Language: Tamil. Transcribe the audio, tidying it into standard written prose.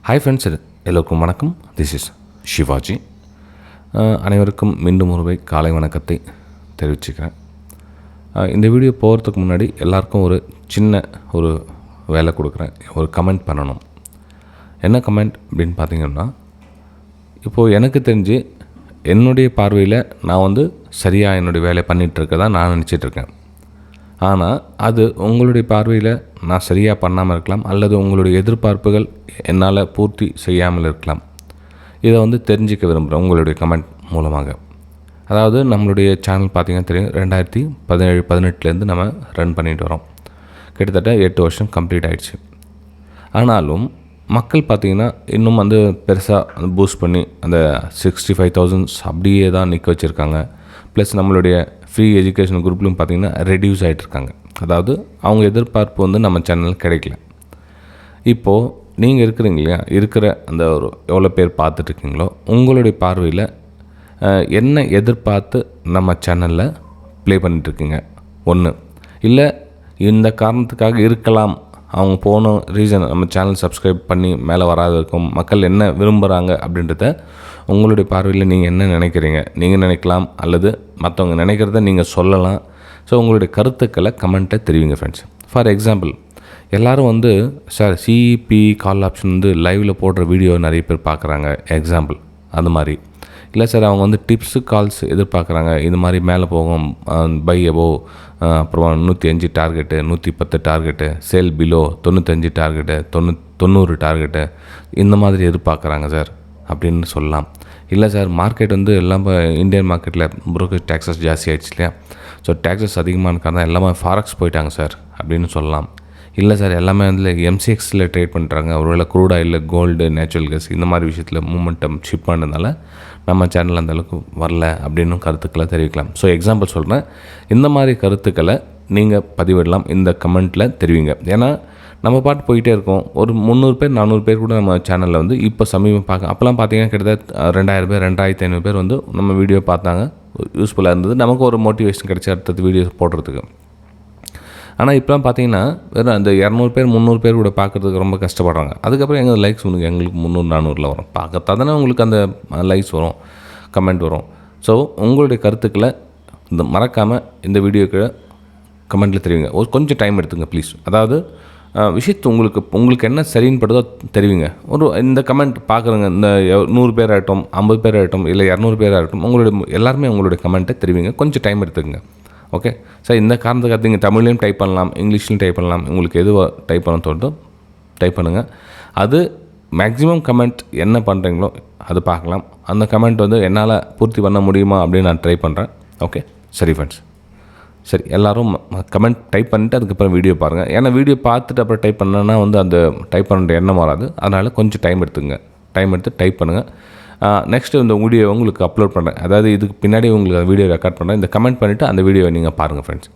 ஹாய் ஃப்ரெண்ட்ஸ், எல்லோருக்கும் வணக்கம். This is Shivaji. அனைவருக்கும் மீண்டும் ஒருவை காலை வணக்கத்தை தெரிவிச்சுக்கிறேன். இந்த வீடியோ போகிறதுக்கு முன்னாடி எல்லாருக்கும் ஒரு சின்ன வேலை கொடுக்குறேன். ஒரு கமெண்ட் பண்ணணும். என்ன கமெண்ட் அப்படின்னு பார்த்தீங்கன்னா, இப்போது எனக்கு தெரிஞ்சு என்னுடைய பார்வையில் நான் சரியாக என்னுடைய வேலையை பண்ணிகிட்ருக்கதான் நான் நினச்சிட்ருக்கேன். ஆனால் அது உங்களுடைய பார்வையில் நான் சரியாக பண்ணாமல் இருக்கலாம், அல்லது உங்களுடைய எதிர்பார்ப்புகள் என்னால் பூர்த்தி செய்யாமல் இருக்கலாம். இதை தெரிஞ்சிக்க விரும்புகிறேன் உங்களுடைய கமெண்ட் மூலமாக. அதாவது நம்மளுடைய சேனல் பார்த்திங்கன்னா தெரியும், 2017-18 நம்ம ரன் பண்ணிட்டு வரோம். கிட்டத்தட்ட 8 வருஷம் கம்ப்ளீட் ஆகிடுச்சு. ஆனாலும் மக்கள் பார்த்திங்கன்னா இன்னும் பெருசாக பூஸ்ட் பண்ணி அந்த 65,000 அப்படியே தான் நிற்க வச்சுருக்காங்க. ப்ளஸ் நம்மளுடைய ஃப்ரீ எஜுகேஷன் குரூப்லையும் பார்த்திங்கன்னா ரெடியூஸ் ஆகிட்ருக்காங்க. அதாவது அவங்க எதிர்பார்ப்பு நம்ம சேனல் கிடைக்கல. இப்போது நீங்கள் இருக்கிறீங்க இல்லையா, இருக்கிற அந்த எவ்வளோ பேர் பார்த்துட்ருக்கீங்களோ, உங்களுடைய பார்வையில் என்ன எதிர்பார்த்து நம்ம சேனலில் ப்ளே பண்ணிகிட்ருக்கீங்க? ஒன்று இல்லை, இந்த காரணத்துக்காக இருக்கலாம், அவங்க போன ரீசன் நம்ம சேனல் சப்ஸ்கிரைப் பண்ணி மேலே வராது இருக்கும், மக்கள் என்ன விரும்புகிறாங்க அப்படின்றத உங்களுடைய பார்வையில் நீங்கள் என்ன நினைக்கிறீங்க? நீங்கள் நினைக்கலாம், அல்லது மற்றவங்க நினைக்கிறத நீங்கள் சொல்லலாம். ஸோ உங்களுடைய கருத்துக்களை கமெண்ட்டை தெரிவிங்க ஃப்ரெண்ட்ஸ். ஃபார் எக்ஸாம்பிள், எல்லோரும் சார் சிஇபி கால் ஆப்ஷன் லைவில் போடுற வீடியோ நிறைய பேர் பார்க்குறாங்க, எக்ஸாம்பிள் அது மாதிரி. இல்லை சார், அவங்க டிப்ஸு கால்ஸ் எதிர்பார்க்குறாங்க, இது மாதிரி மேலே போகும், பை அபோவ், அப்புறம் 105 target, 110 target, sale below 95 target, 90 target, இந்த மாதிரி எதிர்பார்க்குறாங்க சார் அப்படின்னு சொல்லலாம். இல்லை சார், மார்க்கெட் எல்லாம் இப்போ இந்தியன் மார்க்கெட்டில் புரோக்கர் டேக்ஸஸ் ஜாஸ்தி ஆகிடுச்சு இல்லையா, ஸோ டேக்ஸஸ் அதிகமான காரணம் எல்லாமே ஃபாரெக்ஸ் போயிட்டாங்க சார் அப்படின்னு சொல்லலாம். இல்லை சார், எல்லாமே எம்சிஎக்ஸில் ட்ரேட் பண்ணுறாங்க, ஒருவேளை crude oil, gold, natural gas இந்த மாதிரி விஷயத்தில் மூமெண்டம் ஷிப் பண்ணதுனால நம்ம சேனல் அந்தளவுக்கு வரல அப்படின்னு கருத்துக்களை தெரிவிக்கலாம். ஸோ எக்ஸாம்பிள் சொல்கிறேன், இந்த மாதிரி கருத்துக்களை நீங்கள் பதிவிடலாம், இந்த கமெண்ட்டில் தெரிவிங்க. ஏன்னா நம்ம பாட்டு போயிட்டே இருக்கோம். ஒரு 300 பேர் 400 பேர் கூட நம்ம சேனலில் இப்போ சமீபம் அப்போல்லாம் பார்த்தீங்கன்னா கிட்டத்தட்ட 2000 பேர் 2500 பேர் நம்ம வீடியோ பார்த்தாங்க, யூஸ்ஃபுல்லாக இருந்தது, நமக்கு ஒரு மோட்டிவேஷன் கிடச்சி அடுத்தது வீடியோஸ் போடுறதுக்கு. ஆனால் இப்போலாம் பார்த்தீங்கன்னா வெறும் அந்த 200 பேர் 300 பேர் கூட பார்க்குறதுக்கு ரொம்ப கஷ்டப்படுறாங்க. அதுக்கப்புறம் எங்கள் லைக்ஸ் எங்களுக்கு 300-400 வரும். பார்க்கறதா தானே உங்களுக்கு அந்த லைக்ஸ் வரும், கமெண்ட் வரும். ஸோ உங்களுடைய கருத்துக்களை மறக்காமல் இந்த வீடியோக்கு கமெண்ட்டில் தெரிவிங்க. கொஞ்சம் டைம் எடுத்துங்க ப்ளீஸ். அதாவது விஷயத்து உங்களுக்கு என்ன சரின்னு படுதோ தெரிவிங்க. இந்த கமெண்ட் பார்க்குறங்க, இந்த 100 பேர் ஆகட்டும், 50 பேர் ஆகட்டும், இல்லை 200 பேர் ஆகட்டும், எல்லாருமே உங்களுடைய கமெண்ட்டை தெரிவிங்க. கொஞ்சம் டைம் எடுத்துக்கங்க. ஓகே சார், இந்த காரணத்துக்காக நீங்கள் தமிழ்லையும் டைப் பண்ணலாம், இங்கிலீஷ்லையும் டைப் பண்ணலாம், உங்களுக்கு எதுவாக டைப் பண்ண தோணுதோ டைப் பண்ணுங்கள். அது மேக்ஸிமம் கமெண்ட் என்ன பண்ணுறீங்களோ அது பார்க்கலாம். அந்த கமெண்ட் என்னால் பூர்த்தி பண்ண முடியுமா அப்படின்னு நான் ட்ரை பண்ணுறேன். ஓகே சரி ஃப்ரெண்ட்ஸ், சரி எல்லோரும் கமெண்ட் டைப் பண்ணிவிட்டு அதுக்கப்புறம் வீடியோ பாருங்கள். ஏன்னா வீடியோ பார்த்துட்டு அப்புறம் டைப் பண்ணேன்னா அந்த டைப் பண்ணுற எண்ணம் வராது. அதனால் கொஞ்சம் டைம் எடுத்துங்க. டைம் எடுத்து டைப் பண்ணுங்கள். நெக்ஸ்ட்டு இந்த வீடியோ உங்களுக்கு அப்லோட் பண்ணுறேன். அதாவது இதுக்கு பின்னாடி உங்களுக்கு வீடியோ ரெக்கார்ட் பண்ணுறேன். இந்த கமெண்ட் பண்ணிவிட்டு அந்த வீடியோவை நீங்கள் பாருங்கள் ஃப்ரெண்ட்ஸ்.